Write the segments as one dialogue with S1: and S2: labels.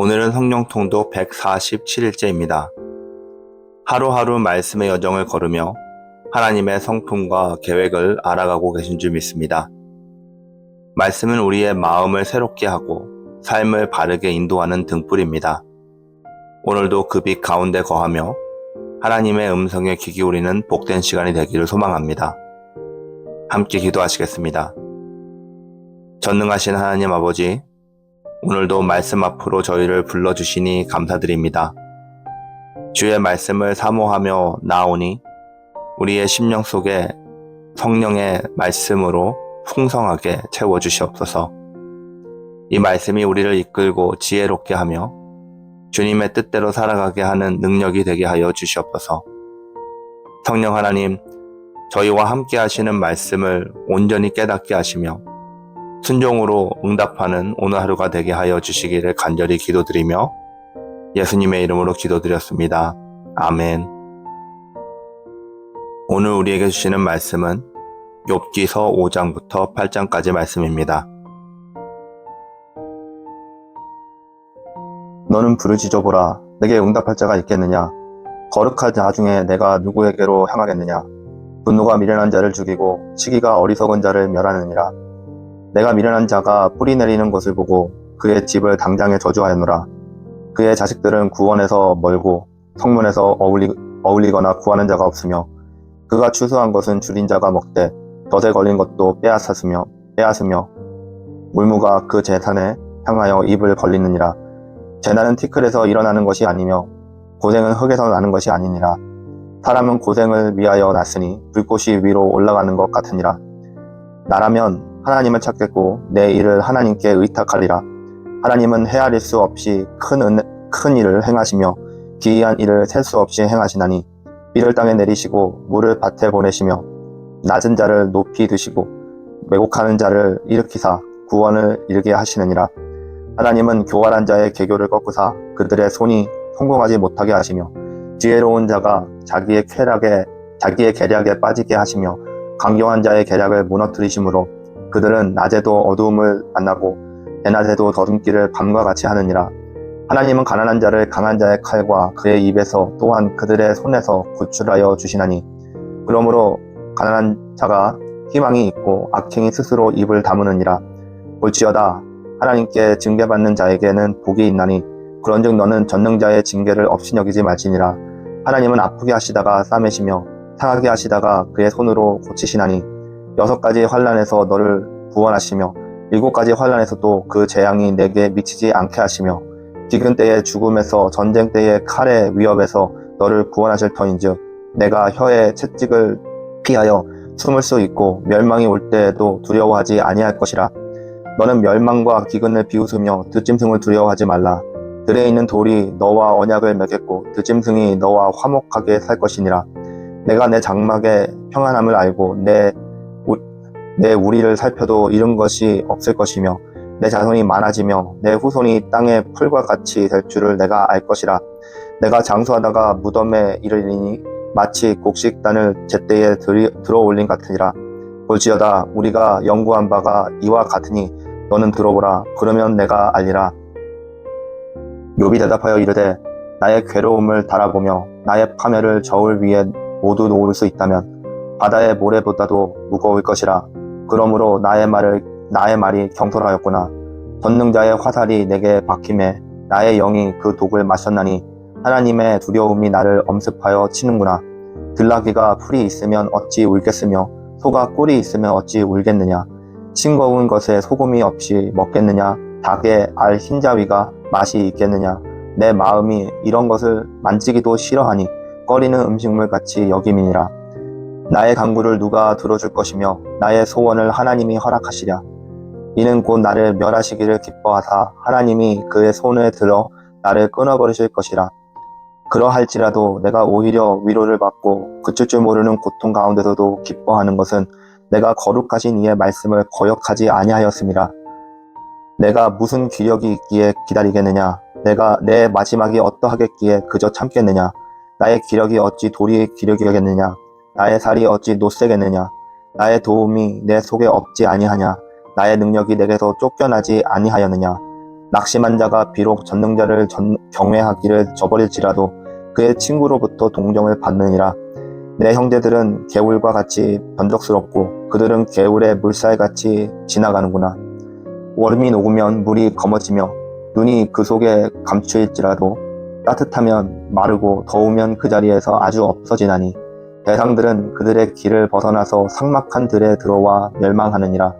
S1: 오늘은 성령 통독 147일째입니다. 하루하루 말씀의 여정을 걸으며 하나님의 성품과 계획을 알아가고 계신 줄 믿습니다. 말씀은 우리의 마음을 새롭게 하고 삶을 바르게 인도하는 등불입니다. 오늘도 그 빛 가운데 거하며 하나님의 음성에 귀 기울이는 복된 시간이 되기를 소망합니다. 함께 기도하시겠습니다. 전능하신 하나님 아버지, 오늘도 말씀 앞으로 저희를 불러주시니 감사드립니다. 주의 말씀을 사모하며 나오니 우리의 심령 속에 성령의 말씀으로 풍성하게 채워주시옵소서. 이 말씀이 우리를 이끌고 지혜롭게 하며 주님의 뜻대로 살아가게 하는 능력이 되게 하여 주시옵소서. 성령 하나님, 저희와 함께 하시는 말씀을 온전히 깨닫게 하시며 순종으로 응답하는 오늘 하루가 되게 하여 주시기를 간절히 기도드리며 예수님의 이름으로 기도드렸습니다. 아멘. 오늘 우리에게 주시는 말씀은 욥기서 5장부터 8장까지 말씀입니다. 너는 부르짖어보라. 내게 응답할 자가 있겠느냐? 거룩한 자 중에 내가 누구에게로 향하겠느냐? 분노가 미련한 자를 죽이고 시기가 어리석은 자를 멸하느니라. 내가 미련한 자가 뿌리 내리는 것을 보고 그의 집을 당장에 저주하였노라. 그의 자식들은 구원에서 멀고 성문에서 어울리거나 구하는 자가 없으며 그가 추수한 것은 줄인 자가 먹되 덫에 걸린 것도 빼앗으며 물무가 그 재산에 향하여 입을 벌리느니라. 재난은 티끌에서 일어나는 것이 아니며 고생은 흙에서 나는 것이 아니니라. 사람은 고생을 위하여 났으니 불꽃이 위로 올라가는 것 같으니라. 나라면 하나님을 찾겠고 내 일을 하나님께 의탁하리라. 하나님은 헤아릴 수 없이 큰 일을 행하시며 기이한 일을 셀 수 없이 행하시나니 비를 땅에 내리시고 물을 밭에 보내시며 낮은 자를 높이 드시고 왜곡하는 자를 일으키사 구원을 이르게 하시느니라. 하나님은 교활한 자의 계교를 꺾으사 그들의 손이 성공하지 못하게 하시며 지혜로운 자가 자기의 계략에 빠지게 하시며 강경한 자의 계략을 무너뜨리심으로 그들은 낮에도 어두움을 만나고 대낮에도 더듬기를 밤과 같이 하느니라. 하나님은 가난한 자를 강한 자의 칼과 그의 입에서 또한 그들의 손에서 구출하여 주시나니 그러므로 가난한 자가 희망이 있고 악행이 스스로 입을 다무느니라. 볼지어다 하나님께 징계받는 자에게는 복이 있나니 그런즉 너는 전능자의 징계를 없이 여기지 말지니라. 하나님은 아프게 하시다가 싸매시며 상하게 하시다가 그의 손으로 고치시나니 6가지 환난에서 너를 구원하시며 7가지 환난에서도 그 재앙이 내게 미치지 않게 하시며 기근 때의 죽음에서 전쟁 때의 칼의 위협에서 너를 구원하실 터인즉 내가 혀의 채찍을 피하여 숨을 수 있고 멸망이 올 때에도 두려워하지 아니할 것이라. 너는 멸망과 기근을 비웃으며 들짐승을 두려워하지 말라. 들에 있는 돌이 너와 언약을 맺겠고 들짐승이 너와 화목하게 살 것이니라. 내가 내 장막의 평안함을 알고 내 우리를 살펴도 잃은 것이 없을 것이며 내 자손이 많아지며 내 후손이 땅의 풀과 같이 될 줄을 내가 알 것이라. 내가 장수하다가 무덤에 이르리니 마치 곡식단을 제때에 들어올린 같으니라. 볼지어다 우리가 연구한 바가 이와 같으니 너는 들어보라. 그러면 내가 알리라. 욥이 대답하여 이르되 나의 괴로움을 달아보며 나의 파멸을 저울 위에 모두 놓을 수 있다면 바다의 모래보다도 무거울 것이라. 그러므로 나의 말이 경솔하였구나. 전능자의 화살이 내게 박힘에 나의 영이 그 독을 마셨나니 하나님의 두려움이 나를 엄습하여 치는구나. 들나귀가 풀이 있으면 어찌 울겠으며 소가 꿀이 있으면 어찌 울겠느냐. 싱거운 것에 소금이 없이 먹겠느냐. 닭의 알 흰자위가 맛이 있겠느냐. 내 마음이 이런 것을 만지기도 싫어하니 꺼리는 음식물 같이 여김이니라. 나의 간구를 누가 들어줄 것이며 나의 소원을 하나님이 허락하시랴. 이는 곧 나를 멸하시기를 기뻐하사 하나님이 그의 손에 들어 나를 끊어버리실 것이라. 그러할지라도 내가 오히려 위로를 받고 그칠 줄 모르는 고통 가운데서도 기뻐하는 것은 내가 거룩하신 이의 말씀을 거역하지 아니하였음이라. 내가 무슨 기력이 있기에 기다리겠느냐. 내 마지막이 어떠하겠기에 그저 참겠느냐. 나의 기력이 어찌 도리의 기력이겠느냐. 나의 살이 어찌 노쇠겠느냐. 나의 도움이 내 속에 없지 아니하냐. 나의 능력이 내게서 쫓겨나지 아니하였느냐. 낙심한 자가 비록 전능자를 경외하기를 저버릴지라도 그의 친구로부터 동정을 받느니라. 내 형제들은 개울과 같이 변덕스럽고 그들은 개울의 물살같이 지나가는구나. 얼음이 녹으면 물이 검어지며 눈이 그 속에 감추일지라도 따뜻하면 마르고 더우면 그 자리에서 아주 없어지나니 대상들은 그들의 길을 벗어나서 삭막한 들에 들어와 멸망하느니라.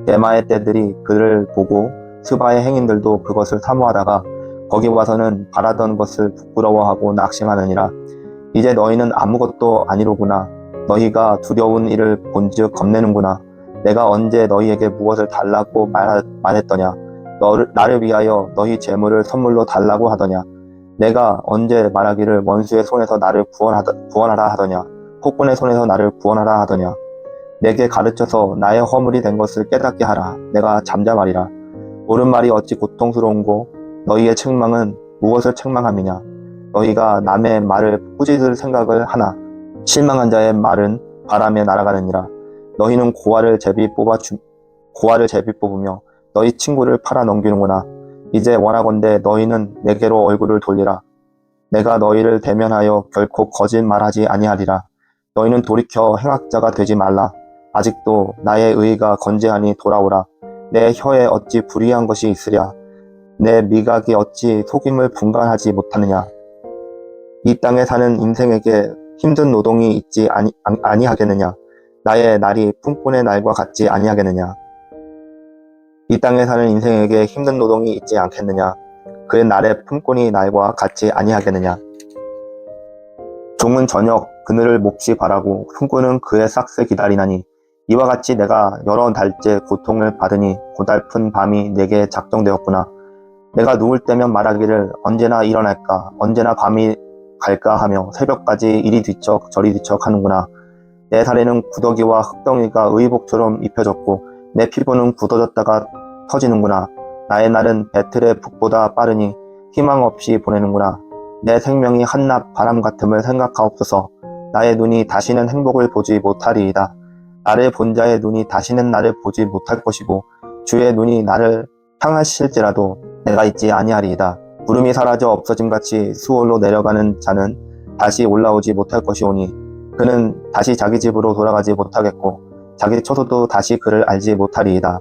S1: 대마의 떼들이 그를 보고 스바의 행인들도 그것을 사모하다가 거기 와서는 바라던 것을 부끄러워하고 낙심하느니라. 이제 너희는 아무것도 아니로구나. 너희가 두려운 일을 본즉 겁내는구나. 내가 언제 너희에게 무엇을 달라고 말했더냐. 나를 위하여 너희 재물을 선물로 달라고 하더냐. 내가 언제 말하기를 원수의 손에서 나를 구원하라 하더냐. 폭군의 손에서 나를 구원하라 하더냐. 내게 가르쳐서 나의 허물이 된 것을 깨닫게 하라. 내가 잠잠하리라. 옳은 말이 어찌 고통스러운고 너희의 책망은 무엇을 책망함이냐. 너희가 남의 말을 꾸짖을 생각을 하나 실망한 자의 말은 바람에 날아가느니라. 너희는 고아를 제비 뽑으며 너희 친구를 팔아 넘기는구나. 이제 원하건대 너희는 내게로 얼굴을 돌리라. 내가 너희를 대면하여 결코 거짓말하지 아니하리라. 너희는 돌이켜 행악자가 되지 말라. 아직도 나의 의의가 건재하니 돌아오라. 내 혀에 어찌 불의한 것이 있으랴. 내 미각이 어찌 속임을 분간하지 못하느냐. 이 땅에 사는 인생에게 힘든 노동이 있지 아니하겠느냐. 나의 날이 품꾼의 날과 같지 아니하겠느냐. 이 땅에 사는 인생에게 힘든 노동이 있지 않겠느냐. 그의 날의 품꾼이 날과 같지 아니하겠느냐. 종은 저녁 그늘을 몹시 바라고 품꾼은 그의 삭새 기다리나니 이와 같이 내가 여러 달째 고통을 받으니 고달픈 밤이 내게 작정되었구나. 내가 누울 때면 말하기를 언제나 일어날까, 언제나 밤이 갈까 하며 새벽까지 이리 뒤척 저리 뒤척 하는구나. 내 살에는 구더기와 흙덩이가 의복처럼 입혀졌고 내 피부는 굳어졌다가 터지는구나. 나의 날은 배틀의 북보다 빠르니 희망 없이 보내는구나. 내 생명이 한낮 바람 같음을 생각하옵소서. 나의 눈이 다시는 행복을 보지 못하리이다. 나를 본 자의 눈이 다시는 나를 보지 못할 것이고 주의 눈이 나를 향하실지라도 내가 있지 아니하리이다. 구름이 사라져 없어짐같이 수월로 내려가는 자는 다시 올라오지 못할 것이오니 그는 다시 자기 집으로 돌아가지 못하겠고 자기 처소도 다시 그를 알지 못하리이다.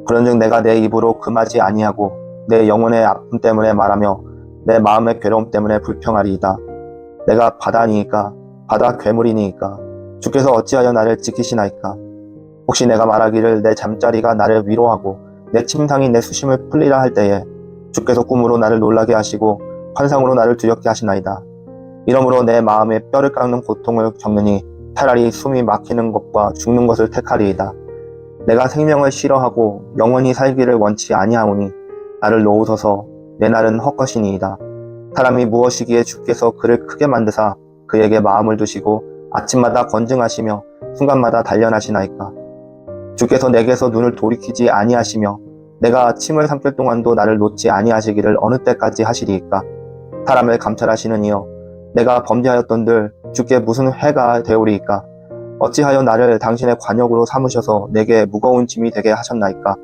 S1: 그런즉 내가 내 입으로 금하지 아니하고 내 영혼의 아픔 때문에 말하며 내 마음의 괴로움 때문에 불평하리이다. 내가 바다니이까 바다 괴물이니이까 주께서 어찌하여 나를 지키시나이까. 혹시 내가 말하기를 내 잠자리가 나를 위로하고 내 침상이 내 수심을 풀리라 할 때에 주께서 꿈으로 나를 놀라게 하시고 환상으로 나를 두렵게 하시나이다. 이러므로 내 마음에 뼈를 깎는 고통을 겪느니 차라리 숨이 막히는 것과 죽는 것을 택하리이다. 내가 생명을 싫어하고 영원히 살기를 원치 아니하오니 나를 놓으소서. 내 날은 헛것이니이다. 사람이 무엇이기에 주께서 그를 크게 만드사 그에게 마음을 두시고 아침마다 건증하시며 순간마다 단련하시나이까. 주께서 내게서 눈을 돌이키지 아니하시며 내가 침을 삼킬 동안도 나를 놓지 아니하시기를 어느 때까지 하시리이까. 사람을 감찰하시는 이여 내가 범죄하였던들 주께 무슨 해가 되오리이까. 어찌하여 나를 당신의 관역으로 삼으셔서 내게 무거운 짐이 되게 하셨나이까.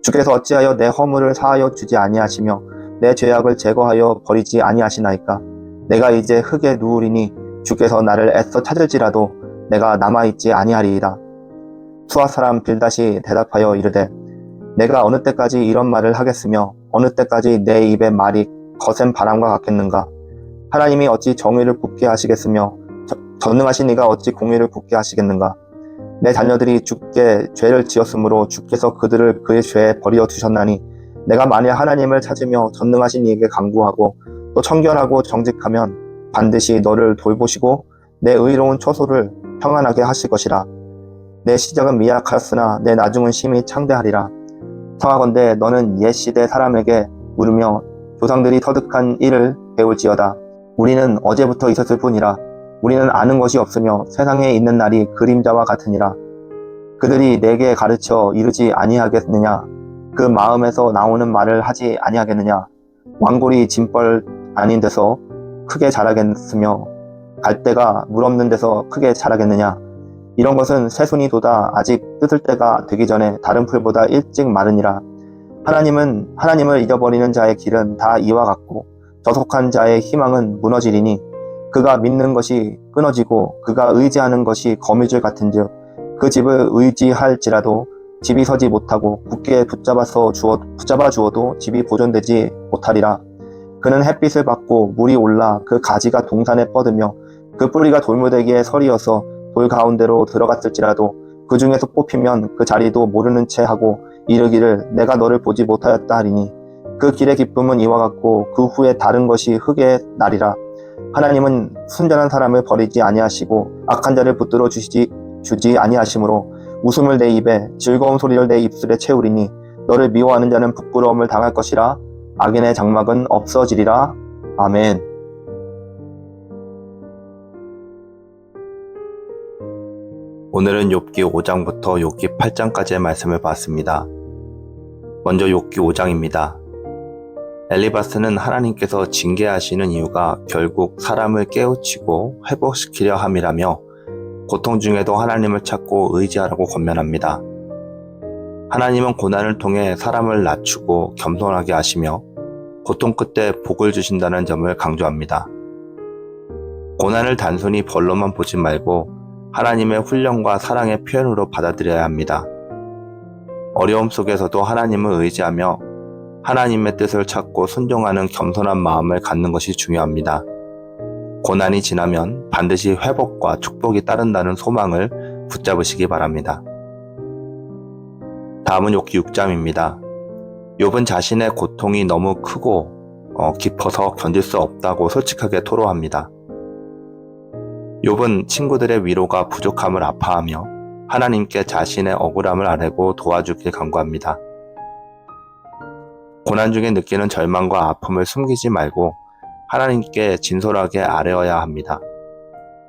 S1: 주께서 어찌하여 내 허물을 사하여 주지 아니하시며 내 죄악을 제거하여 버리지 아니하시나이까. 내가 이제 흙에 누우리니 주께서 나를 애써 찾을지라도 내가 남아있지 아니하리이다. 수아 사람 빌닷이 대답하여 이르되 내가 어느 때까지 이런 말을 하겠으며 어느 때까지 내 입의 말이 거센 바람과 같겠는가. 하나님이 어찌 정의를 굳게 하시겠으며 전능하신 이가 어찌 공의를 굳게 하시겠는가. 내 자녀들이 주께 죄를 지었으므로 주께서 그들을 그의 죄에 버려 두셨나니 내가 만일 하나님을 찾으며 전능하신 이에게 간구하고 또 청결하고 정직하면 반드시 너를 돌보시고 내 의로운 처소를 평안하게 하실 것이라. 내 시작은 미약하였으나 내 나중은 심히 창대하리라. 청하건대 너는 옛 시대 사람에게 물으며 조상들이 터득한 일을 배울지어다. 우리는 어제부터 있었을 뿐이라. 우리는 아는 것이 없으며 세상에 있는 날이 그림자와 같으니라. 그들이 내게 가르쳐 이르지 아니하겠느냐. 그 마음에서 나오는 말을 하지 아니하겠느냐. 왕골이 짐벌 아닌 데서 크게 자라겠으며 갈대가 물 없는 데서 크게 자라겠느냐. 이런 것은 새순이 돋아 아직 뜯을 때가 되기 전에 다른 풀보다 일찍 마르니라. 하나님을 잊어버리는 자의 길은 다 이와 같고 저속한 자의 희망은 무너지리니 그가 믿는 것이 끊어지고 그가 의지하는 것이 거미줄 같은즉 그 집을 의지할지라도 집이 서지 못하고 굳게 붙잡아 주어도 집이 보존되지 못하리라. 그는 햇빛을 받고 물이 올라 그 가지가 동산에 뻗으며 그 뿌리가 돌무더기에 서리어서 돌 가운데로 들어갔을지라도 그 중에서 뽑히면 그 자리도 모르는 채 하고 이르기를 내가 너를 보지 못하였다 하리니 그 길의 기쁨은 이와 같고 그 후에 다른 것이 흙의 날이라. 하나님은 순전한 사람을 버리지 아니하시고 악한 자를 붙들어 주지 아니하시므로 웃음을 내 입에 즐거운 소리를 내 입술에 채우리니 너를 미워하는 자는 부끄러움을 당할 것이라. 악인의 장막은 없어지리라. 아멘.
S2: 오늘은 욥기 5장부터 욥기 8장까지의 말씀을 봤습니다. 먼저 욥기 5장입니다. 엘리바스는 하나님께서 징계하시는 이유가 결국 사람을 깨우치고 회복시키려 함이라며 고통 중에도 하나님을 찾고 의지하라고 권면합니다. 하나님은 고난을 통해 사람을 낮추고 겸손하게 하시며 고통 끝에 복을 주신다는 점을 강조합니다. 고난을 단순히 벌로만 보지 말고 하나님의 훈련과 사랑의 표현으로 받아들여야 합니다. 어려움 속에서도 하나님을 의지하며 하나님의 뜻을 찾고 순종하는 겸손한 마음을 갖는 것이 중요합니다. 고난이 지나면 반드시 회복과 축복이 따른다는 소망을 붙잡으시기 바랍니다. 다음은 욥기 6장입니다. 욥은 자신의 고통이 너무 크고 깊어서 견딜 수 없다고 솔직하게 토로합니다. 욥은 친구들의 위로가 부족함을 아파하며 하나님께 자신의 억울함을 아뢰고 도와주길 간구합니다. 고난 중에 느끼는 절망과 아픔을 숨기지 말고 하나님께 진솔하게 아뢰어야 합니다.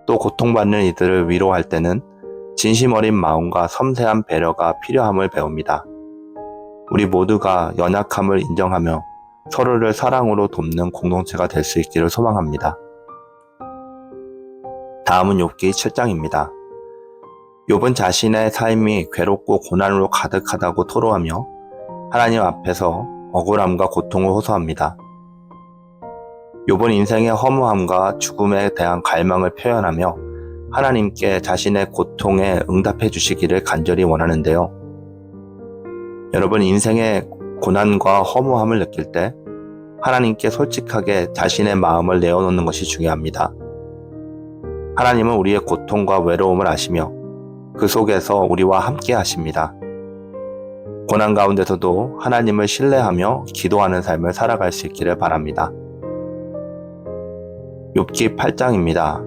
S2: 또 고통받는 이들을 위로할 때는 진심 어린 마음과 섬세한 배려가 필요함을 배웁니다. 우리 모두가 연약함을 인정하며 서로를 사랑으로 돕는 공동체가 될 수 있기를 소망합니다. 다음은 욥기 7장입니다. 욥은 자신의 삶이 괴롭고 고난으로 가득하다고 토로하며 하나님 앞에서 억울함과 고통을 호소합니다. 욥은 인생의 허무함과 죽음에 대한 갈망을 표현하며 하나님께 자신의 고통에 응답해 주시기를 간절히 원하는데요. 여러분, 인생의 고난과 허무함을 느낄 때 하나님께 솔직하게 자신의 마음을 내어놓는 것이 중요합니다. 하나님은 우리의 고통과 외로움을 아시며 그 속에서 우리와 함께 하십니다. 고난 가운데서도 하나님을 신뢰하며 기도하는 삶을 살아갈 수 있기를 바랍니다. 욥기 8장입니다.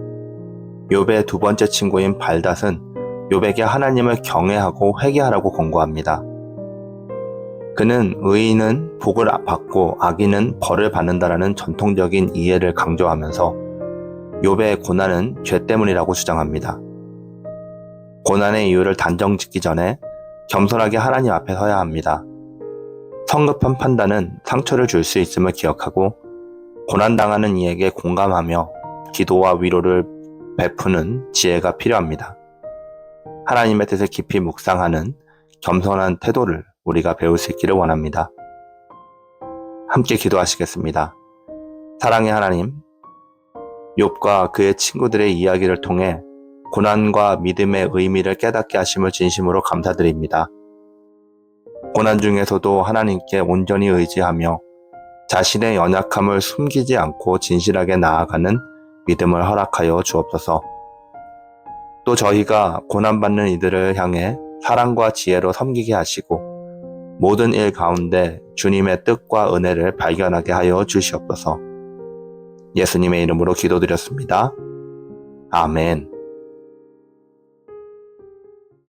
S2: 욥의 두 번째 친구인 발닷은 욥에게 하나님을 경외하고 회개하라고 권고합니다. 그는 의인은 복을 받고 악인은 벌을 받는다라는 전통적인 이해를 강조하면서 욥의 고난은 죄 때문이라고 주장합니다. 고난의 이유를 단정 짓기 전에 겸손하게 하나님 앞에 서야 합니다. 성급한 판단은 상처를 줄 수 있음을 기억하고 고난당하는 이에게 공감하며 기도와 위로를 베푸는 지혜가 필요합니다. 하나님의 뜻을 깊이 묵상하는 겸손한 태도를 우리가 배울 수 있기를 원합니다. 함께 기도하시겠습니다. 사랑의 하나님, 욥과 그의 친구들의 이야기를 통해 고난과 믿음의 의미를 깨닫게 하심을 진심으로 감사드립니다. 고난 중에서도 하나님께 온전히 의지하며 자신의 연약함을 숨기지 않고 진실하게 나아가는 믿음을 허락하여 주옵소서. 또 저희가 고난받는 이들을 향해 사랑과 지혜로 섬기게 하시고 모든 일 가운데 주님의 뜻과 은혜를 발견하게 하여 주시옵소서. 예수님의 이름으로 기도드렸습니다. 아멘.